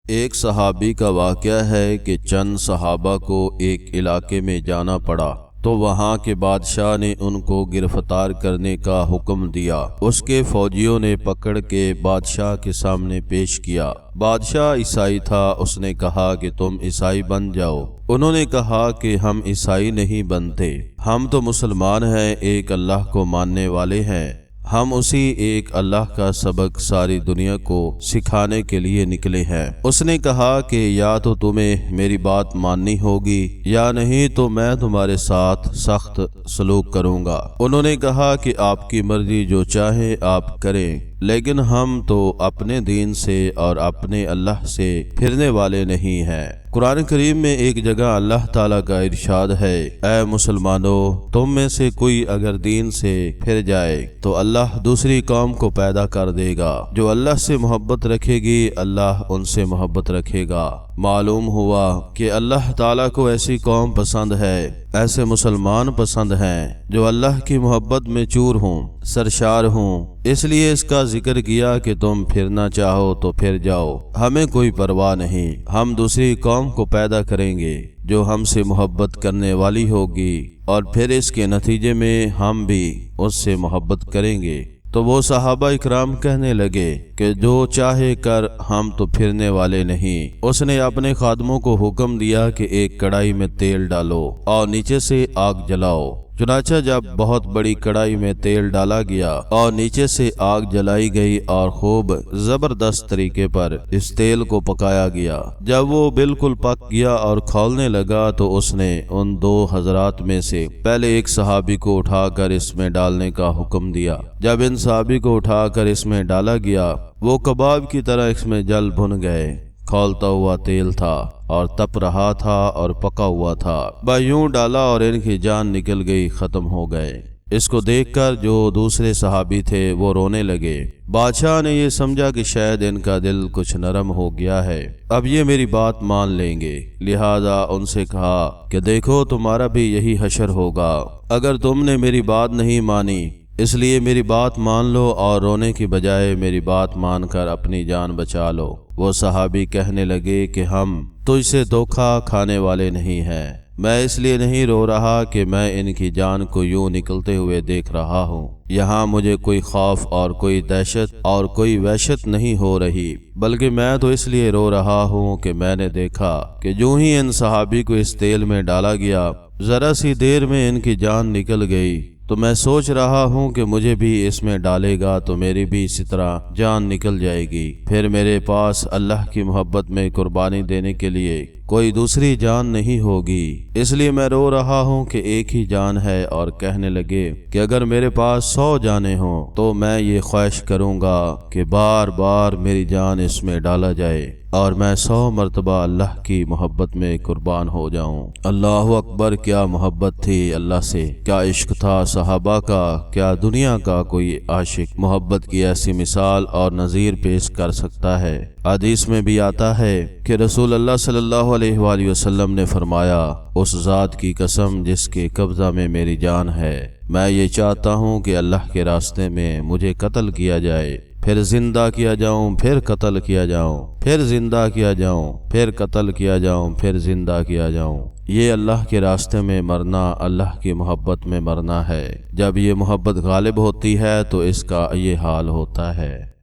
ایک صحابی کا واقعہ ہے کہ چند صحابہ کو ایک علاقے میں جانا پڑا تو وہاں کے بادشاہ نے ان کو گرفتار کرنے کا حکم دیا۔ اس کے فوجیوں نے پکڑ کے بادشاہ کے سامنے پیش کیا۔ بادشاہ عیسائی تھا، اس نے کہا کہ تم عیسائی بن جاؤ۔ انہوں نے کہا کہ ہم عیسائی نہیں بنتے، ہم تو مسلمان ہیں، ایک اللہ کو ماننے والے ہیں، ہم اسی ایک اللہ کا سبق ساری دنیا کو سکھانے کے لیے نکلے ہیں۔ اس نے کہا کہ یا تو تمہیں میری بات ماننی ہوگی یا نہیں تو میں تمہارے ساتھ سخت سلوک کروں گا۔ انہوں نے کہا کہ آپ کی مرضی، جو چاہے آپ کریں، لیکن ہم تو اپنے دین سے اور اپنے اللہ سے پھرنے والے نہیں ہیں۔ قرآن کریم میں ایک جگہ اللہ تعالیٰ کا ارشاد ہے، اے مسلمانوں، تم میں سے کوئی اگر دین سے پھر جائے تو اللہ دوسری قوم کو پیدا کر دے گا، جو اللہ سے محبت رکھے گی اللہ ان سے محبت رکھے گا۔ معلوم ہوا کہ اللہ تعالیٰ کو ایسی قوم پسند ہے، ایسے مسلمان پسند ہیں جو اللہ کی محبت میں چور ہوں، سرشار ہوں۔ اس لیے اس کا ذکر کیا کہ تم پھرنا چاہو تو پھر جاؤ، ہمیں کوئی پرواہ نہیں، ہم دوسری قوم کو پیدا کریں گے جو ہم سے محبت کرنے والی ہوگی، اور پھر اس کے نتیجے میں ہم بھی اس سے محبت کریں گے۔ تو وہ صحابہ اکرام کہنے لگے کہ جو چاہے کر، ہم تو پھرنے والے نہیں۔ اس نے اپنے خادموں کو حکم دیا کہ ایک کڑائی میں تیل ڈالو اور نیچے سے آگ جلاؤ۔ چنانچہ جب بہت بڑی کڑائی میں تیل ڈالا گیا اور نیچے سے آگ جلائی گئی اور خوب زبردست طریقے پر اس تیل کو پکایا گیا، جب وہ بالکل پک گیا اور کھولنے لگا تو اس نے ان دو حضرات میں سے پہلے ایک صحابی کو اٹھا کر اس میں ڈالنے کا حکم دیا۔ جب ان صحابی کو اٹھا کر اس میں ڈالا گیا، وہ کباب کی طرح اس میں جل بھن گئے۔ کھولتا ہوا تیل تھا اور تپ رہا تھا اور پکا ہوا تھا، بس یوں ڈالا اور ان کی جان نکل گئی، ختم ہو گئے۔ اس کو دیکھ کر جو دوسرے صحابی تھے وہ رونے لگے۔ بادشاہ نے یہ سمجھا کہ شاید ان کا دل کچھ نرم ہو گیا ہے، اب یہ میری بات مان لیں گے، لہذا ان سے کہا کہ دیکھو تمہارا بھی یہی حشر ہوگا اگر تم نے میری بات نہیں مانی، اس لیے میری بات مان لو اور رونے کی بجائے میری بات مان کر اپنی جان بچا لو۔ وہ صحابی کہنے لگے کہ ہم تجھ سے دھوکہ کھانے والے نہیں ہیں، میں اس لیے نہیں رو رہا کہ میں ان کی جان کو یوں نکلتے ہوئے دیکھ رہا ہوں، یہاں مجھے کوئی خوف اور کوئی دہشت اور کوئی وحشت نہیں ہو رہی، بلکہ میں تو اس لیے رو رہا ہوں کہ میں نے دیکھا کہ جو ہی ان صحابی کو اس تیل میں ڈالا گیا، ذرا سی دیر میں ان کی جان نکل گئی، تو میں سوچ رہا ہوں کہ مجھے بھی اس میں ڈالے گا تو میری بھی اسی طرح جان نکل جائے گی، پھر میرے پاس اللہ کی محبت میں قربانی دینے کے لیے کوئی دوسری جان نہیں ہوگی، اس لیے میں رو رہا ہوں کہ ایک ہی جان ہے۔ اور کہنے لگے کہ اگر میرے پاس 100 جانیں ہوں تو میں یہ خواہش کروں گا کہ بار بار میری جان اس میں ڈالا جائے اور میں 100 مرتبہ اللہ کی محبت میں قربان ہو جاؤں۔ اللہ اکبر! کیا محبت تھی اللہ سے، کیا عشق تھا صحابہ کا، کیا دنیا کا کوئی عاشق محبت کی ایسی مثال اور نظیر پیش کر سکتا ہے۔ حدیث میں بھی آتا ہے کہ رسول اللہ صلی اللہ علیہ وآلہ وسلم نے فرمایا، اس ذات کی قسم جس کے قبضہ میں میری جان ہے، میں یہ چاہتا ہوں کہ اللہ کے راستے میں مجھے قتل کیا جائے، پھر زندہ کیا جاؤں، پھر قتل کیا جاؤں، پھر زندہ کیا جاؤں، پھر قتل کیا جاؤں، پھر زندہ کیا جاؤں۔ یہ اللہ کے راستے میں مرنا اللہ کی محبت میں مرنا ہے۔ جب یہ محبت غالب ہوتی ہے تو اس کا یہ حال ہوتا ہے۔